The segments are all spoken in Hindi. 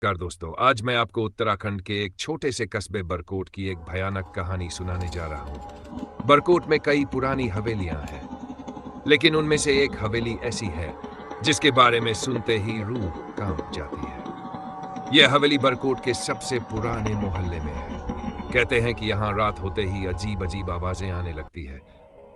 नमस्कार दोस्तों, आज मैं आपको उत्तराखंड के एक छोटे से कस्बे बरकोट की एक भयानक कहानी सुनाने जा रहा हूँ। बरकोट में कई पुरानी हवेलियां हैं, लेकिन उनमें से एक हवेली ऐसी है जिसके बारे में सुनते ही रूह कांप जाती है। यह हवेली बरकोट के सबसे पुराने मोहल्ले में है। कहते हैं कि यहाँ रात होते ही अजीब अजीब आवाजें आने लगती है।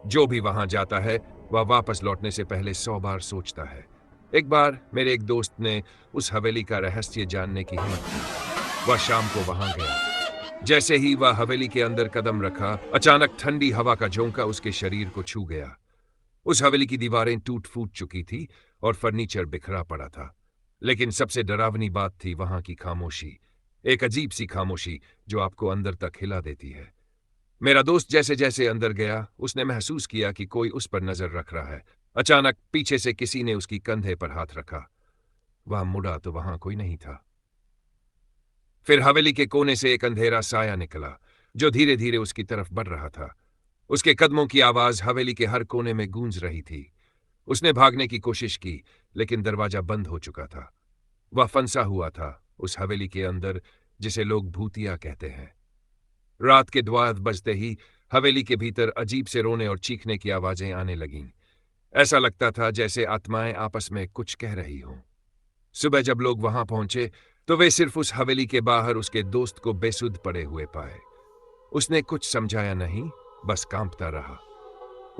जो भी वहां जाता है वह वापस लौटने से पहले 100 बार सोचता है। एक बार मेरे एक दोस्त ने उस हवेली का रहस्य जानने की हिम्मत की। वह शाम को वहां गया। जैसे ही वह हवेली के अंदर कदम रखा, अचानक ठंडी हवा का झोंका उसके शरीर को छू गया। उस हवेली की दीवारें टूट फूट चुकी थी और फर्नीचर बिखरा पड़ा था। लेकिन सबसे डरावनी बात थी वहां की खामोशी। एक अजीब सी खामोशी जो आपको अंदर तक हिला देती है। मेरा दोस्त जैसे जैसे अंदर गया, उसने महसूस किया कि कोई उस पर नजर रख रहा है। अचानक पीछे से किसी ने उसकी कंधे पर हाथ रखा। वह मुड़ा तो वहां कोई नहीं था। फिर हवेली के कोने से एक अंधेरा साया निकला जो धीरे धीरे उसकी तरफ बढ़ रहा था। उसके कदमों की आवाज हवेली के हर कोने में गूंज रही थी। उसने भागने की कोशिश की, लेकिन दरवाजा बंद हो चुका था। वह फंसा हुआ था उस हवेली के अंदर, जिसे लोग भूतिया कहते हैं। रात के द्वार बजते ही हवेली के भीतर अजीब से रोने और चीखने की आवाजें आने लगीं। ऐसा लगता था जैसे आत्माएं आपस में कुछ कह रही हों। सुबह जब लोग वहां पहुंचे तो वे सिर्फ उस हवेली के बाहर उसके दोस्त को बेसुध पड़े हुए पाए। उसने कुछ समझाया नहीं, बस कांपता रहा।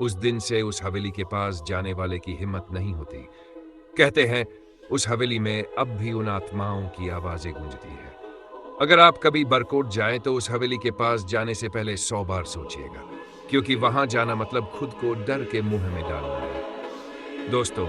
उस दिन से उस हवेली के पास जाने वाले की हिम्मत नहीं होती। कहते हैं उस हवेली में अब भी उन आत्माओं की आवाजें गूंजती है। अगर आप कभी बरकोट जाएं तो उस हवेली के पास जाने से पहले 100 बार सोचिएगा, क्योंकि वहां जाना मतलब खुद को डर के मुंह में डालना है। दोस्तों,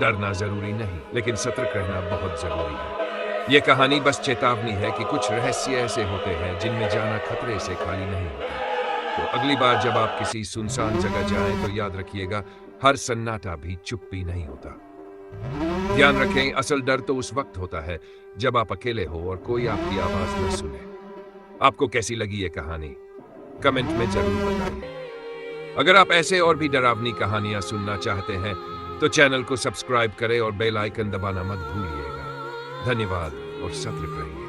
डरना जरूरी नहीं, लेकिन सतर्क रहना बहुत जरूरी है। यह कहानी बस चेतावनी है कि कुछ रहस्य ऐसे होते हैं जिनमें जाना खतरे से खाली नहीं होता। तो अगली बार जब आप किसी सुनसान जगह जाएं तो याद रखिएगा, हर सन्नाटा भी चुप भी नहीं होता। ध्यान रखें, असल डर तो उस वक्त होता है जब आप अकेले हो और कोई आपकी आवाज न सुने। आपको कैसी लगी ये कहानी कमेंट में जरूर बताइए। अगर आप ऐसे और भी डरावनी कहानियां सुनना चाहते हैं तो चैनल को सब्सक्राइब करें और बेल आइकन दबाना मत भूलिएगा। धन्यवाद और सतर्क रहिए।